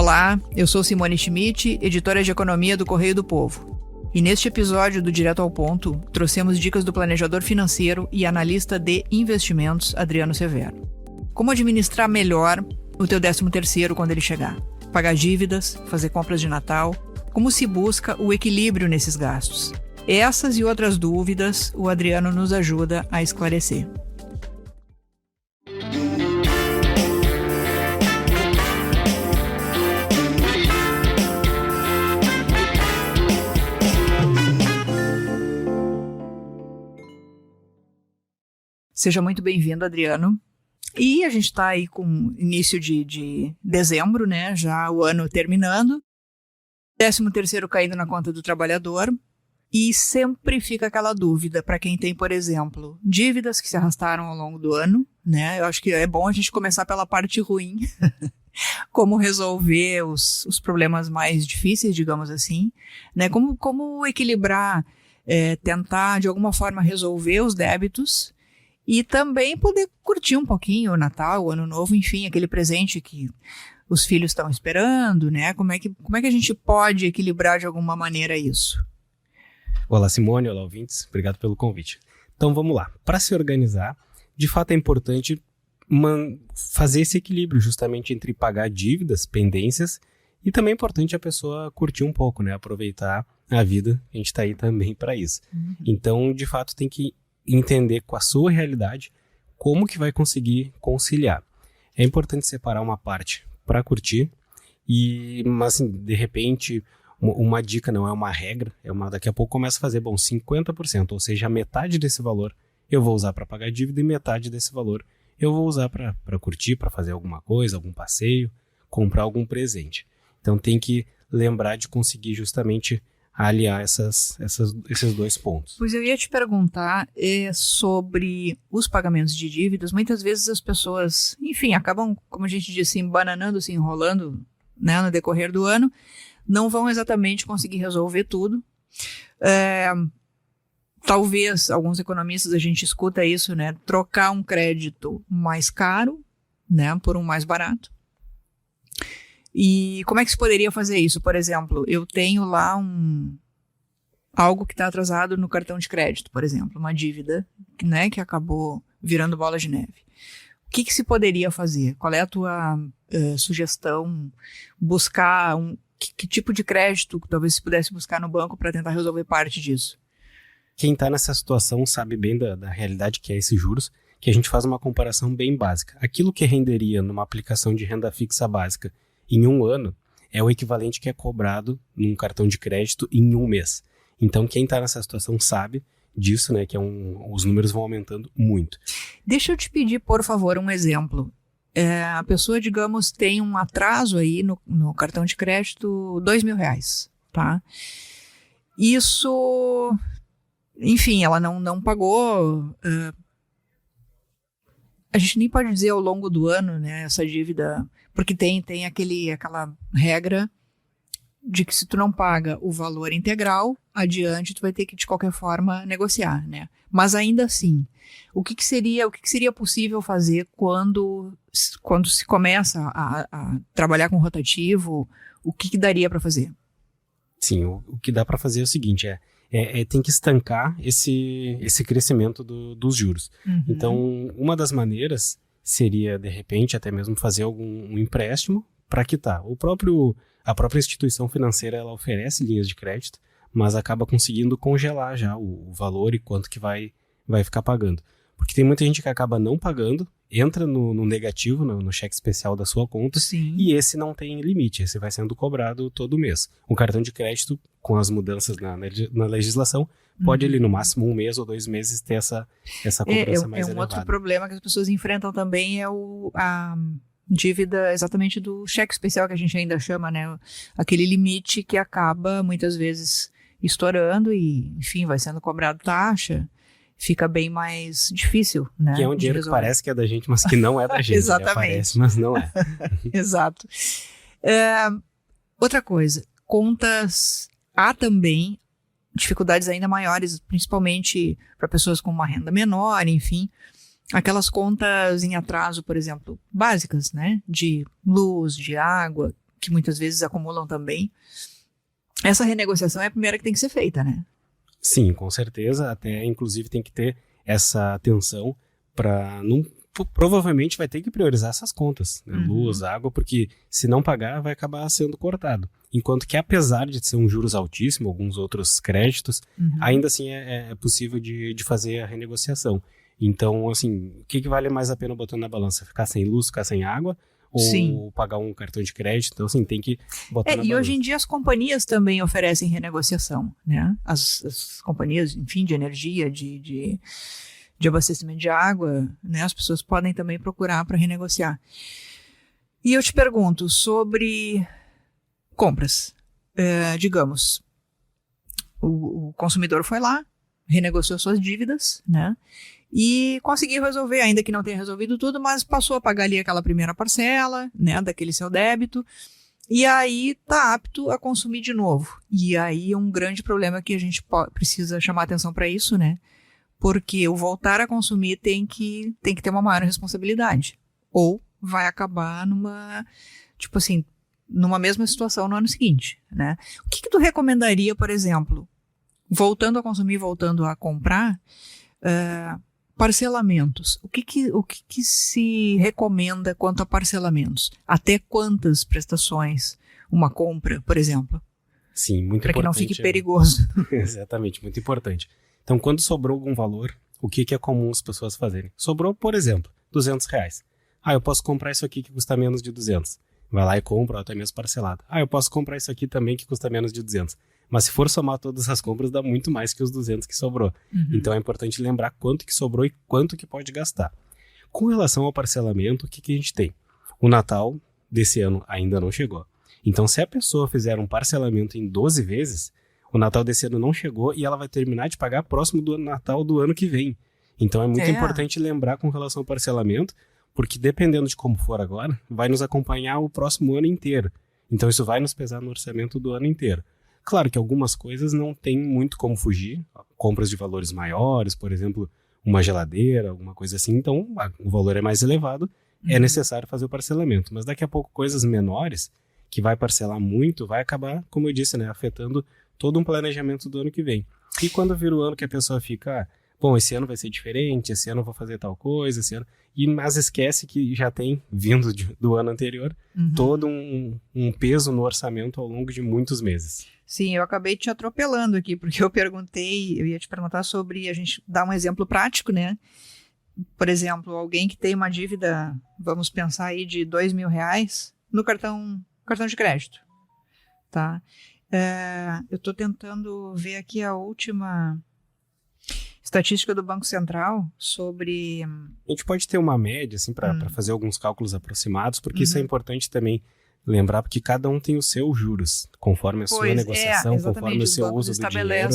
Olá, eu sou Simone Schmidt, editora de economia do Correio do Povo. E neste episódio do Direto ao Ponto, trouxemos dicas do planejador financeiro e analista de investimentos, Adriano Severo. Como administrar melhor o teu 13º quando ele chegar? Pagar dívidas, fazer compras de Natal, como se busca o equilíbrio nesses gastos? Essas e outras dúvidas o Adriano nos ajuda a esclarecer. Seja muito bem-vindo, Adriano. E a gente está aí com início de dezembro, né? Já o ano terminando. 13º caindo na conta do trabalhador. E sempre fica aquela dúvida para quem tem, por exemplo, dívidas que se arrastaram ao longo do ano, né? Eu acho que é bom a gente começar pela parte ruim. Como resolver os problemas mais difíceis, digamos assim, né? Como equilibrar, tentar de alguma forma resolver os débitos e também poder curtir um pouquinho o Natal, o Ano Novo, enfim, aquele presente que os filhos estão esperando, né? Como é que a gente pode equilibrar de alguma maneira isso? Olá, Simone, olá, ouvintes. Obrigado pelo convite. Então, vamos lá. Para se organizar, de fato é importante fazer esse equilíbrio justamente entre pagar dívidas, pendências, e também é importante a pessoa curtir um pouco, né? Aproveitar a vida, a gente está aí também para isso. Uhum. Então, de fato, tem que entender com a sua realidade como que vai conseguir conciliar. É importante separar uma parte para curtir, mas assim, de repente, uma dica não é uma regra, daqui a pouco começa a fazer, 50%, ou seja, metade desse valor eu vou usar para pagar dívida e metade desse valor eu vou usar para curtir, para fazer alguma coisa, algum passeio, comprar algum presente. Então tem que lembrar de conseguir justamente aliar esses dois pontos. Pois eu ia te perguntar sobre os pagamentos de dívidas. Muitas vezes as pessoas, enfim, acabam, como a gente diz, se embananando, se enrolando, né, no decorrer do ano, não vão exatamente conseguir resolver tudo. Talvez, alguns economistas, a gente escuta isso, né, trocar um crédito mais caro, né, por um mais barato. E como é que se poderia fazer isso? Por exemplo, eu tenho lá algo que está atrasado no cartão de crédito, por exemplo, uma dívida, né, que acabou virando bola de neve. O que se poderia fazer? Qual é a tua sugestão? Buscar que tipo de crédito talvez se pudesse buscar no banco para tentar resolver parte disso? Quem está nessa situação sabe bem da realidade que é esses juros, que a gente faz uma comparação bem básica. Aquilo que renderia numa aplicação de renda fixa básica em um ano é o equivalente que é cobrado num cartão de crédito em um mês. Então, quem está nessa situação sabe disso, né? Que os números vão aumentando muito. Deixa eu te pedir, por favor, um exemplo. A pessoa, digamos, tem um atraso aí no cartão de crédito, R$2.000, tá? Isso, enfim, ela não pagou. A gente nem pode dizer ao longo do ano, né, essa dívida, porque tem aquela regra de que se tu não paga o valor integral, adiante tu vai ter que de qualquer forma negociar, né? Mas ainda assim, o que seria possível fazer quando se começa a trabalhar com rotativo? O que daria para fazer? Sim, o que dá para fazer é o seguinte, tem que estancar esse crescimento dos juros. Uhum. Então, uma das maneiras seria, de repente, até mesmo fazer algum empréstimo para quitar. A própria instituição financeira, ela oferece linhas de crédito, mas acaba conseguindo congelar já o valor e quanto que vai ficar pagando. Porque tem muita gente que acaba não pagando, entra no negativo, no cheque especial da sua conta. Sim. E esse não tem limite, esse vai sendo cobrado todo mês. O cartão de crédito, com as mudanças na legislação, pode ali no máximo 1 mês ou 2 meses ter essa cobrança mais elevada. Outro problema que as pessoas enfrentam também é a dívida exatamente do cheque especial, que a gente ainda chama, né? Aquele limite que acaba muitas vezes estourando e, enfim, vai sendo cobrado taxa. Fica bem mais difícil, né? Que é um dinheiro que parece que é da gente, mas que não é da gente. Exatamente. Parece, mas não é. Exato. Outra coisa, contas, há também dificuldades ainda maiores, principalmente para pessoas com uma renda menor, enfim. Aquelas contas em atraso, por exemplo, básicas, né? De luz, de água, que muitas vezes acumulam também. Essa renegociação é a primeira que tem que ser feita, né? Sim, com certeza. Até, inclusive, tem que ter essa atenção para não... Provavelmente vai ter que priorizar essas contas, né? Luz, água, porque se não pagar vai acabar sendo cortado. Enquanto que, apesar de ser um juros altíssimo, alguns outros créditos, ainda assim é possível de fazer a renegociação. Então, assim, o que vale mais a pena botando na balança? Ficar sem luz, ficar sem água? Ou Sim. pagar um cartão de crédito? Então, assim, tem que botar na balança. E hoje em dia as companhias também oferecem renegociação, né? As companhias, enfim, de energia, de abastecimento de água, né? As pessoas podem também procurar para renegociar. E eu te pergunto sobre compras. Digamos, o consumidor foi lá, renegociou suas dívidas, né? E conseguiu resolver, ainda que não tenha resolvido tudo, mas passou a pagar ali aquela primeira parcela, né, daquele seu débito, e aí tá apto a consumir de novo. E aí é um grande problema que a gente precisa chamar atenção para isso, né? Porque o voltar a consumir tem que ter uma maior responsabilidade. Ou vai acabar numa mesma situação no ano seguinte, né? O que tu recomendaria, por exemplo, voltando a consumir, voltando a comprar, parcelamentos. O que se recomenda quanto a parcelamentos? Até quantas prestações uma compra, por exemplo? Sim, muito importante. Para que não fique perigoso. Exatamente, muito importante. Então, quando sobrou algum valor, o que é comum as pessoas fazerem? Sobrou, por exemplo, R$200. Eu posso comprar isso aqui que custa menos de 200. Vai lá e compra, até mesmo parcelado. Eu posso comprar isso aqui também que custa menos de 200. Mas se for somar todas as compras, dá muito mais que os 200 que sobrou. Então é importante lembrar quanto que sobrou e quanto que pode gastar. Com relação ao parcelamento, o que a gente tem? O Natal desse ano ainda não chegou. Então, se a pessoa fizer um parcelamento em 12 vezes, o Natal desse ano não chegou e ela vai terminar de pagar próximo do Natal do ano que vem. Então é muito importante lembrar com relação ao parcelamento, porque dependendo de como for agora, vai nos acompanhar o próximo ano inteiro. Então isso vai nos pesar no orçamento do ano inteiro. Claro que algumas coisas não tem muito como fugir, compras de valores maiores, por exemplo, uma geladeira, alguma coisa assim, então o valor é mais elevado, é necessário fazer o parcelamento. Mas daqui a pouco coisas menores, que vai parcelar muito, vai acabar, como eu disse, né, afetando todo um planejamento do ano que vem. E quando vira o ano que a pessoa fica, bom, esse ano vai ser diferente, esse ano eu vou fazer tal coisa, esse ano... Mas esquece que já tem, vindo do ano anterior, todo um peso no orçamento ao longo de muitos meses. Sim, eu acabei te atropelando aqui, porque eu ia te perguntar sobre, a gente dar um exemplo prático, né? Por exemplo, alguém que tem uma dívida, vamos pensar aí, de R$2.000 no cartão de crédito, tá? Eu estou tentando ver aqui a última estatística do Banco Central sobre... A gente pode ter uma média, assim, para fazer alguns cálculos aproximados, porque isso é importante também lembrar, porque cada um tem os seus juros, conforme a sua negociação, conforme o seu uso do dinheiro.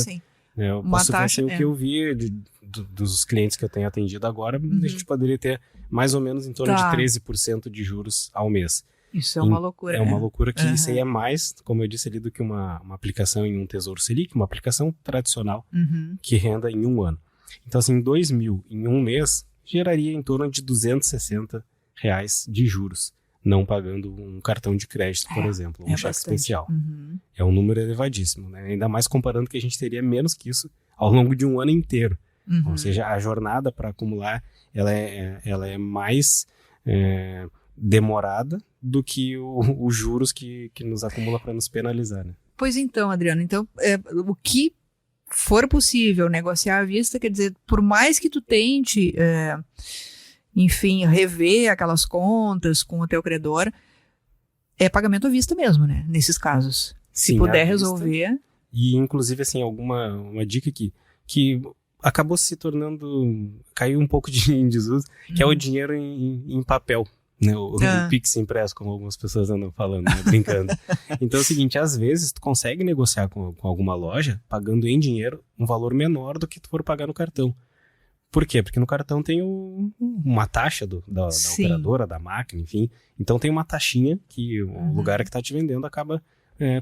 Eu posso ver assim, o que eu vi dos clientes que eu tenho atendido agora, a gente poderia ter mais ou menos em torno de 13% de juros ao mês. Isso é uma loucura. É uma loucura que isso aí é mais, como eu disse ali, do que uma aplicação em um Tesouro Selic, uma aplicação tradicional que renda em um ano. Então, assim, 2.000 em um mês geraria em torno de R$260 de juros, não pagando um cartão de crédito, por exemplo, um cheque especial. É um número elevadíssimo, né? Ainda mais comparando que a gente teria menos que isso ao longo de um ano inteiro. Ou seja, a jornada para acumular ela é mais demorada do que os juros que nos acumula para nos penalizar, né? Pois então, Adriano, o que for possível negociar à vista, quer dizer, por mais que tu tente, enfim, rever aquelas contas com o teu credor, é pagamento à vista mesmo, né? Nesses casos. Sim, se puder resolver. E, inclusive, assim, uma dica que acabou se tornando, caiu um pouco em desuso, que é o dinheiro em papel. Né, o Pix impresso, como algumas pessoas andam falando, né, brincando. Então é o seguinte, às vezes tu consegue negociar com alguma loja pagando em dinheiro um valor menor do que tu for pagar no cartão. Por quê? Porque no cartão tem uma taxa da operadora, da máquina, enfim. Então tem uma taxinha que o lugar que está te vendendo acaba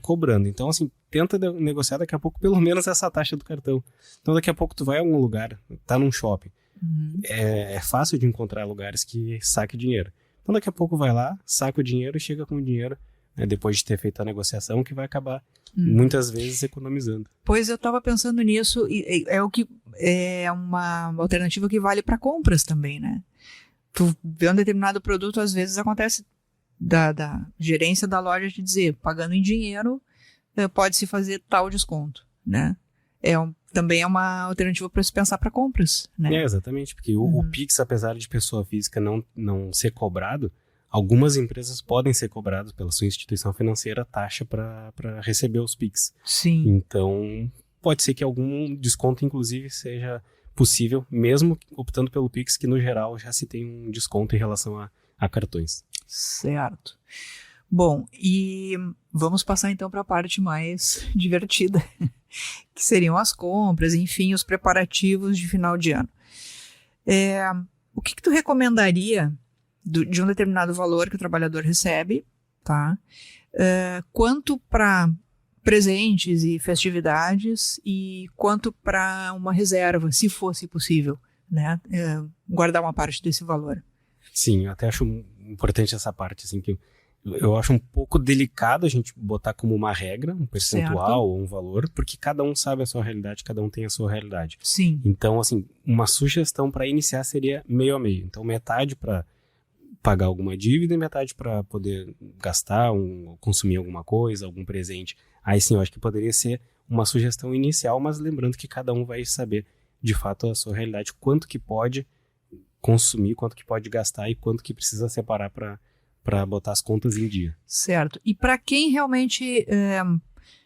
cobrando. Então, assim, tenta negociar daqui a pouco pelo menos essa taxa do cartão. Então daqui a pouco tu vai a algum lugar, tá num shopping. É fácil de encontrar lugares que saque dinheiro. Então daqui a pouco vai lá, saca o dinheiro e chega com o dinheiro né, depois de ter feito a negociação, que vai acabar muitas vezes economizando. Pois eu estava pensando nisso, e é o que é uma alternativa que vale para compras também, né? Tu vê um determinado produto, às vezes acontece da gerência da loja te dizer, pagando em dinheiro, pode-se fazer tal desconto, né? Também é uma alternativa para se pensar para compras, né? Exatamente, porque o Pix, apesar de pessoa física não ser cobrado, algumas empresas podem ser cobradas pela sua instituição financeira taxa para receber os Pix. Sim. Então, pode ser que algum desconto, inclusive, seja possível, mesmo optando pelo Pix, que no geral já se tem um desconto em relação a cartões. Certo. Bom, e vamos passar então para a parte mais divertida, que seriam as compras, enfim, os preparativos de final de ano. O que tu recomendaria de um determinado valor que o trabalhador recebe, tá? Quanto para presentes e festividades e quanto para uma reserva, se fosse possível, né? Guardar uma parte desse valor. Sim, eu até acho importante essa parte, assim, que eu acho um pouco delicado a gente botar como uma regra, um percentual ou um valor, porque cada um sabe a sua realidade, cada um tem a sua realidade. Sim. Então, assim, uma sugestão para iniciar seria meio a meio. Então, metade para pagar alguma dívida e metade para poder gastar, consumir alguma coisa, algum presente. Aí sim, eu acho que poderia ser uma sugestão inicial, mas lembrando que cada um vai saber, de fato, a sua realidade, quanto que pode consumir, quanto que pode gastar e quanto que precisa separar para botar as contas em dia. Certo. E para quem realmente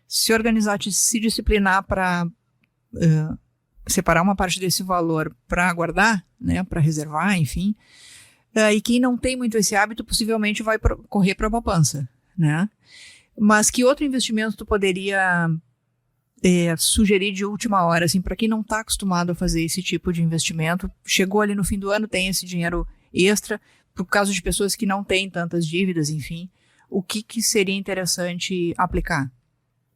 se organizar, se disciplinar para separar uma parte desse valor para guardar, né, para reservar, enfim, e quem não tem muito esse hábito, possivelmente vai correr para a poupança, né? Mas que outro investimento tu poderia sugerir de última hora, assim, para quem não está acostumado a fazer esse tipo de investimento, chegou ali no fim do ano, tem esse dinheiro extra, por causa de pessoas que não têm tantas dívidas, enfim, o que seria interessante aplicar?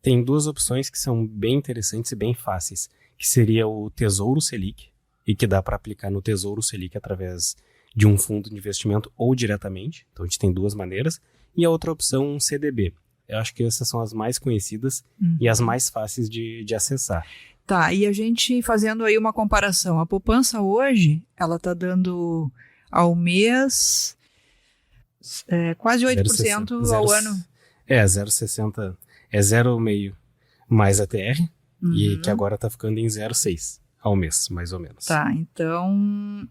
Tem duas opções que são bem interessantes e bem fáceis, que seria o Tesouro Selic, e que dá para aplicar no Tesouro Selic através de um fundo de investimento ou diretamente. Então a gente tem duas maneiras. E a outra opção, um CDB. Eu acho que essas são as mais conhecidas e as mais fáceis de acessar. Tá, e a gente fazendo aí uma comparação. A poupança hoje, ela tá dando ao mês quase 8% ao ano. 0,60 é 0,5 mais ATR, e que agora tá ficando em 0,6 ao mês, mais ou menos. Tá, então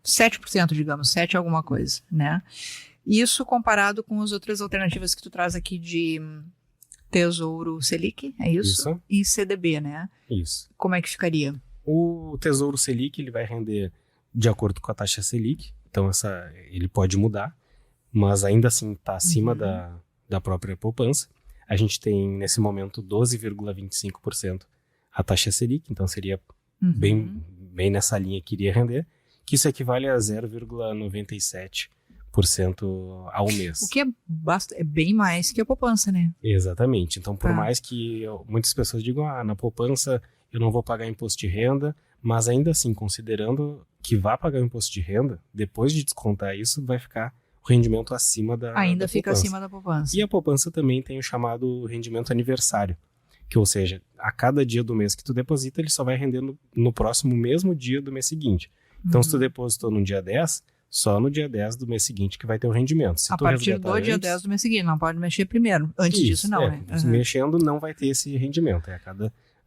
7%, digamos, 7 alguma coisa, né? Isso comparado com as outras alternativas que tu traz aqui de Tesouro Selic, é isso? E CDB, né? Isso. Como é que ficaria? O Tesouro Selic, ele vai render de acordo com a taxa Selic, então ele pode mudar, mas ainda assim está acima da própria poupança. A gente tem, nesse momento, 12,25% a taxa Selic, então seria bem nessa linha que iria render, que isso equivale a 0,97% ao mês. O que é bem mais que a poupança, né? Exatamente. Então, por mais que muitas pessoas digam, na poupança eu não vou pagar imposto de renda, mas ainda assim, considerando que vai pagar o imposto de renda, depois de descontar isso, vai ficar o rendimento acima da Ainda da fica poupança. acima da poupança. E a poupança também tem o chamado rendimento aniversário, que, ou seja, a cada dia do mês que tu deposita, ele só vai render no próximo mesmo dia do mês seguinte. Então, se tu depositou no dia 10, só no dia 10 do mês seguinte que vai ter o rendimento. Se a partir do dia 10 do mês seguinte, não pode mexer primeiro. Antes disso, não, né? Mexendo, não vai ter esse rendimento,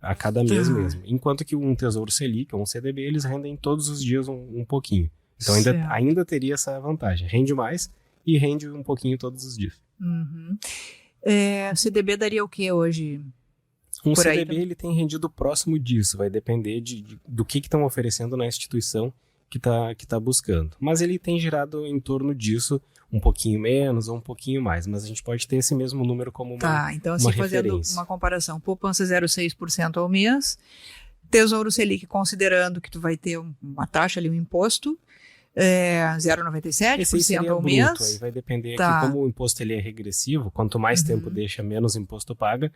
a cada mês mesmo. Enquanto que um Tesouro Selic ou um CDB, eles rendem todos os dias um pouquinho. Então, ainda teria essa vantagem. Rende mais e rende um pouquinho todos os dias. CDB daria o que hoje? Um CDB, ele tem rendido próximo disso. Vai depender do que estão oferecendo na instituição que tá buscando. Mas ele tem girado em torno disso, um pouquinho menos ou um pouquinho mais. Mas a gente pode ter esse mesmo número como uma então assim, fazendo uma comparação, poupança 0,6% ao mês, Tesouro Selic, considerando que tu vai ter uma taxa ali, um imposto, 0,97% ao mês. Aí vai depender que, como o imposto ele é regressivo, quanto mais tempo deixa, menos imposto paga.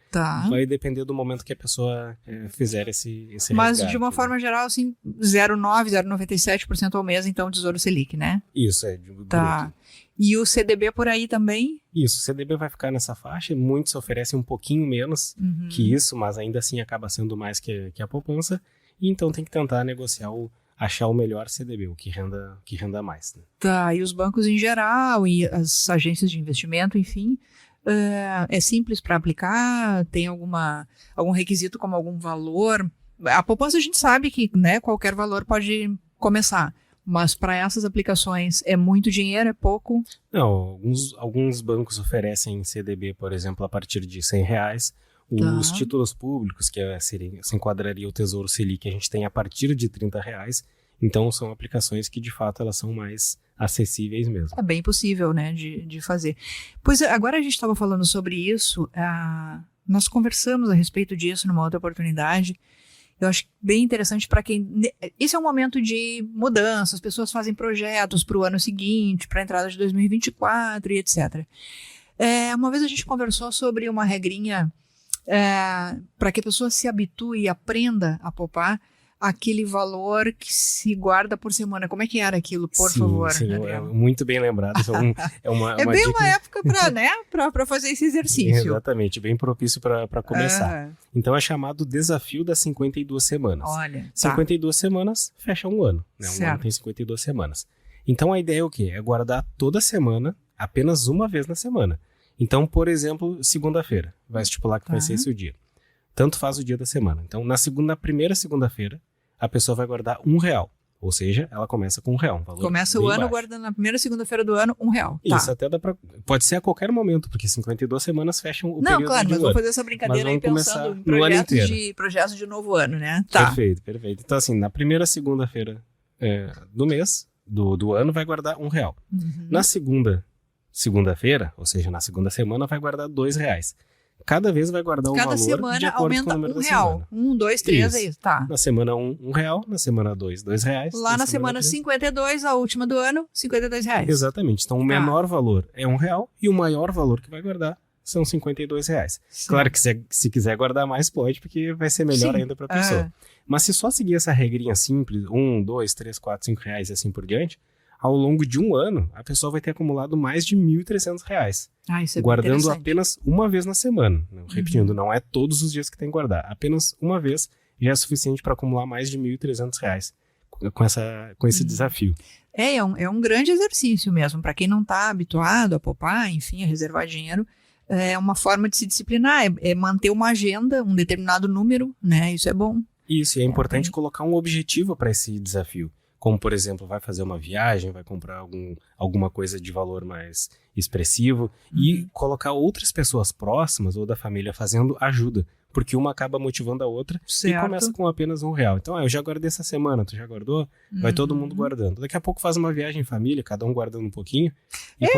Vai depender do momento que a pessoa fizer esse Mas resgate, de uma forma geral, assim, 0,9%, 0,97% ao mês, então Tesouro Selic, né? Isso, bruto. E o CDB por aí também? Isso, o CDB vai ficar nessa faixa, muitos oferecem um pouquinho menos que isso, mas ainda assim acaba sendo mais que a poupança, e então tem que tentar negociar, achar o melhor CDB, o que renda mais. Né? Tá, e os bancos em geral, e as agências de investimento, enfim, é simples para aplicar? Tem algum requisito como algum valor? A poupança a gente sabe que, né, qualquer valor pode começar. Mas para essas aplicações é muito dinheiro, é pouco? Não, alguns bancos oferecem CDB, por exemplo, a partir de R$100. Os títulos públicos, que se enquadraria o Tesouro Selic, a gente tem a partir de R$30. Então são aplicações que de fato elas são mais acessíveis mesmo. É bem possível, né, de fazer. Pois agora a gente estava falando sobre isso, nós conversamos a respeito disso numa outra oportunidade. Eu acho bem interessante para quem... Esse é um momento de mudança, as pessoas fazem projetos para o ano seguinte, para a entrada de 2024 e etc. Uma vez a gente conversou sobre uma regrinha para que a pessoa se habitue e aprenda a poupar aquele valor que se guarda por semana. Como é que era aquilo, por favor? Sim, muito bem lembrado. Uma bem dica... uma época para fazer esse exercício. Exatamente, bem propício para começar. Então é chamado desafio das 52 semanas. Olha, 52 semanas fecha um ano. Né? Um ano tem 52 semanas. Então a ideia é o quê? É guardar toda semana, apenas uma vez na semana. Então, por exemplo, segunda-feira. Vai estipular que vai ser esse o dia. Tanto faz o dia da semana. Então, na primeira segunda-feira, a pessoa vai guardar R$1. Ou seja, ela começa com R$1. Começa o ano guardando na primeira segunda-feira do ano R$1. Isso, até pode ser a qualquer momento, porque 52 semanas fecham o período de um ano. Não, claro, mas vou fazer essa brincadeira aí pensando em projetos de novo ano, né? Tá. Perfeito. Então, assim, na primeira segunda-feira do mês, do ano, vai guardar R$1. Na segunda-feira, ou seja, na segunda semana, vai guardar R$2. Cada vez vai guardar um valor de acordo com o número da semana. 1, 2, 3, é isso, tá. Na semana 1, R$1. Na semana 2, R$2. Lá na semana 52, a última do ano, R$52. Exatamente. Então, o menor valor é R$1 e o maior valor que vai guardar são R$52. Sim. Claro que se quiser guardar mais, pode, porque vai ser melhor ainda para a pessoa. Mas se só seguir essa regrinha simples, 1, 2, 3, 4, R$5 e assim por diante, ao longo de um ano, a pessoa vai ter acumulado mais de R$1.300. Isso é guardando apenas uma vez na semana. Repetindo, não é todos os dias que tem que guardar. Apenas uma vez já é suficiente para acumular mais de R$1.300 com esse desafio. É um grande exercício mesmo. Para quem não está habituado a poupar, enfim, a reservar dinheiro, é uma forma de se disciplinar, é manter uma agenda, um determinado número, né? Isso é bom. Isso, e é importante colocar um objetivo para esse desafio. Como, por exemplo, vai fazer uma viagem, vai comprar alguma coisa de valor mais expressivo e colocar outras pessoas próximas ou da família fazendo ajuda, porque uma acaba motivando a outra e começa com apenas R$1. Então, eu já guardei essa semana, tu já guardou? Vai todo mundo guardando. Daqui a pouco faz uma viagem em família, cada um guardando um pouquinho.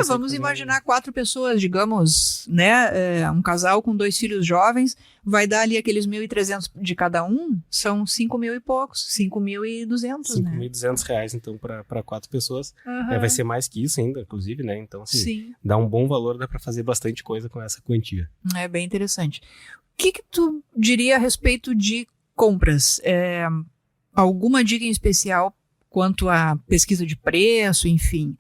Vamos imaginar 4 pessoas, digamos, né, um casal com 2 filhos jovens, vai dar ali aqueles 1.300 de cada um, são 5.000 e poucos, 5.200, né? R$5.200, então, para 4 pessoas. Vai ser mais que isso ainda, inclusive, né? Então, assim, dá um bom valor, dá para fazer bastante coisa com essa quantia. É bem interessante. O que tu diria a respeito de compras? Alguma dica em especial quanto à pesquisa de preço, enfim?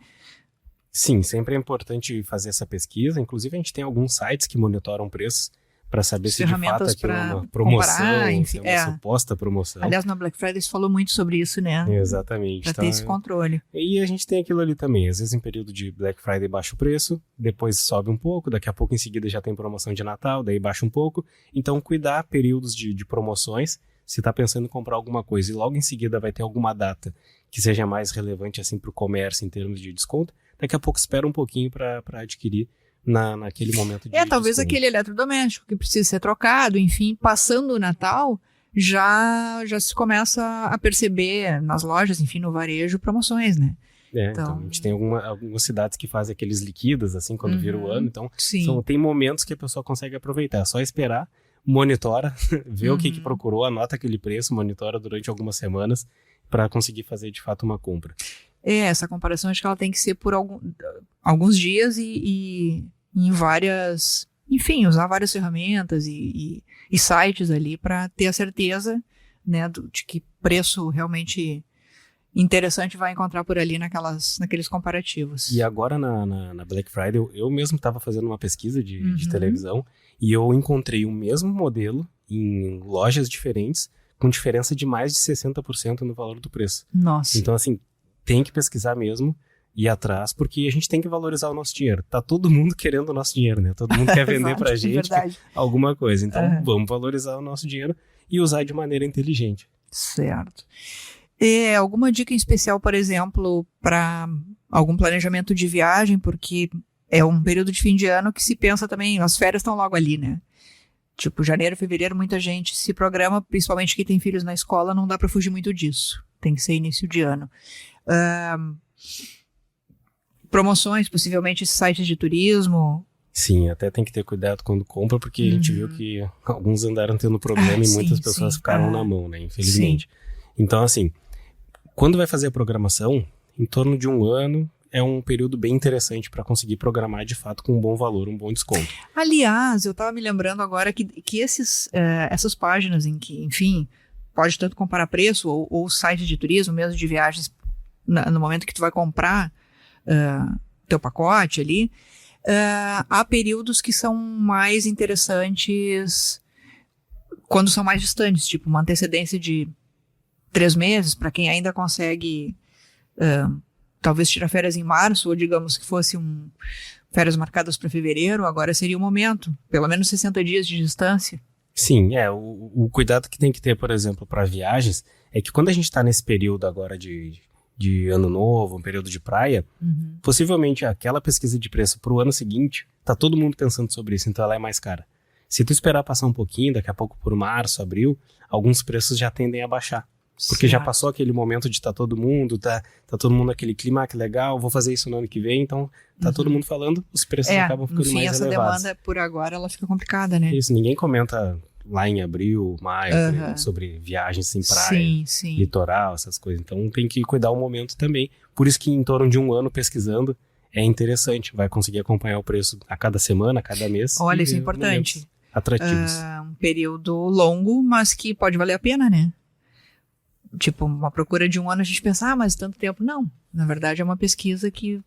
Sim, sempre é importante fazer essa pesquisa. Inclusive, a gente tem alguns sites que monitoram preços para saber se de fato aquilo é uma promoção, comparar, enfim, se é uma suposta promoção. Aliás, na Black Friday você falou muito sobre isso, né? Exatamente. Para ter esse controle. E a gente tem aquilo ali também. Às vezes em período de Black Friday baixa o preço, depois sobe um pouco, daqui a pouco em seguida já tem promoção de Natal, daí baixa um pouco. Então cuidar períodos de promoções, se está pensando em comprar alguma coisa e logo em seguida vai ter alguma data que seja mais relevante assim para o comércio em termos de desconto, daqui a pouco espera um pouquinho para adquirir naquele momento de talvez desconto. Aquele eletrodoméstico que precisa ser trocado, enfim, passando o Natal, já se começa a perceber nas lojas, enfim, no varejo, promoções, né? Então a gente tem algumas cidades que fazem aqueles liquidas, assim, quando vira o ano, então tem momentos que a pessoa consegue aproveitar, é só esperar, monitora, vê o que procurou, anota aquele preço, monitora durante algumas semanas para conseguir fazer de fato uma compra. Essa comparação acho que ela tem que ser por alguns dias e em várias... Enfim, usar várias ferramentas e sites ali para ter a certeza, né, de que preço realmente interessante vai encontrar por ali naqueles comparativos. E agora na Black Friday, eu mesmo estava fazendo uma pesquisa de televisão e eu encontrei o mesmo modelo em lojas diferentes, com diferença de mais de 60% no valor do preço. Nossa. Então, assim, tem que pesquisar mesmo, ir atrás, porque a gente tem que valorizar o nosso dinheiro. Tá todo mundo querendo o nosso dinheiro, né? Todo mundo quer vender pra gente alguma coisa. Então, vamos valorizar o nosso dinheiro e usar de maneira inteligente. Certo. Alguma dica em especial, por exemplo, para algum planejamento de viagem, porque é um período de fim de ano que se pensa também, as férias estão logo ali, né? Tipo, janeiro, fevereiro, muita gente se programa, principalmente quem tem filhos na escola, não dá para fugir muito disso. Tem que ser início de ano. Promoções, possivelmente sites de turismo. Sim, até tem que ter cuidado quando compra, porque a gente viu que alguns andaram tendo problema e muitas pessoas ficaram na mão, né? Infelizmente. Então, assim, quando vai fazer a programação, em torno de 1 ano, é um período bem interessante para conseguir programar de fato com um bom valor, um bom desconto. Aliás, eu estava me lembrando agora que essas páginas em que, enfim, pode tanto comparar preço ou site de turismo, mesmo de viagens, no momento que tu vai comprar teu pacote ali, há períodos que são mais interessantes quando são mais distantes, tipo uma antecedência de 3 meses, para quem ainda consegue talvez tirar férias em março, ou digamos que fosse férias marcadas para fevereiro, agora seria o momento, pelo menos 60 dias de distância. Sim, o cuidado que tem que ter, por exemplo, para viagens, é que quando a gente está nesse período agora de ano novo, um período de praia, possivelmente aquela pesquisa de preço para o ano seguinte, tá todo mundo pensando sobre isso, então ela é mais cara. Se tu esperar passar um pouquinho, daqui a pouco por março, abril, alguns preços já tendem a baixar. Porque já passou aquele momento de tá todo mundo naquele clima, que legal, vou fazer isso no ano que vem, então tá todo mundo falando, os preços acabam ficando mais elevados. Essa demanda por agora, ela fica complicada, né? Isso, ninguém comenta lá em abril, maio, sobre viagens em praia, litoral, essas coisas. Então tem que cuidar o momento também. Por isso que em torno de 1 ano pesquisando é interessante, vai conseguir acompanhar o preço a cada semana, a cada mês. Olha, isso é importante. Atrativos. Um período longo, mas que pode valer a pena, né? Tipo, uma procura de 1 ano, a gente pensa, mas tanto tempo. Não, na verdade é uma pesquisa que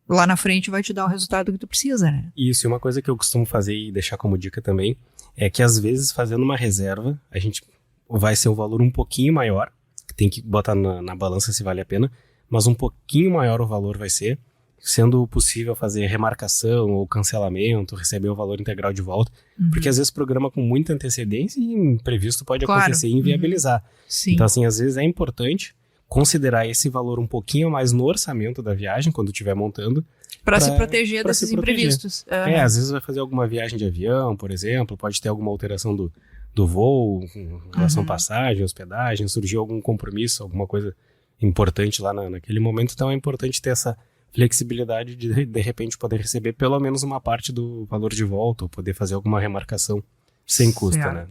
lá na frente vai te dar o resultado que tu precisa, né? Isso, e uma coisa que eu costumo fazer e deixar como dica também, é que às vezes fazendo uma reserva, a gente vai ser um valor um pouquinho maior, tem que botar na balança se vale a pena, mas um pouquinho maior o valor vai ser, sendo possível fazer remarcação ou cancelamento, receber o valor integral de volta, porque às vezes programa com muita antecedência e imprevisto pode acontecer e inviabilizar. Sim. Então, assim, às vezes é importante considerar esse valor um pouquinho mais no orçamento da viagem, quando estiver montando, para se proteger desses imprevistos. Às vezes vai fazer alguma viagem de avião, por exemplo, pode ter alguma alteração do voo, em relação à passagem, hospedagem, surgiu algum compromisso, alguma coisa importante lá naquele momento, então é importante ter essa flexibilidade de repente poder receber pelo menos uma parte do valor de volta, ou poder fazer alguma remarcação sem custo, né?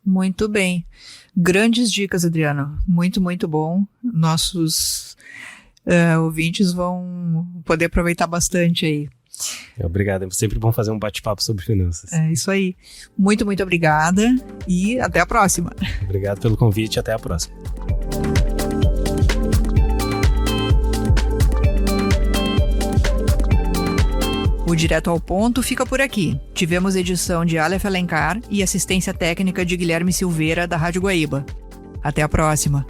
Muito bem. Grandes dicas, Adriano. Muito, muito bom. Nossos ouvintes vão poder aproveitar bastante aí. Obrigado. É sempre bom fazer um bate-papo sobre finanças. É isso aí. Muito, muito obrigada e até a próxima. Obrigado pelo convite e até a próxima. O Direto ao Ponto fica por aqui. Tivemos edição de Aleph Alencar e assistência técnica de Guilherme Silveira, da Rádio Guaíba. Até a próxima.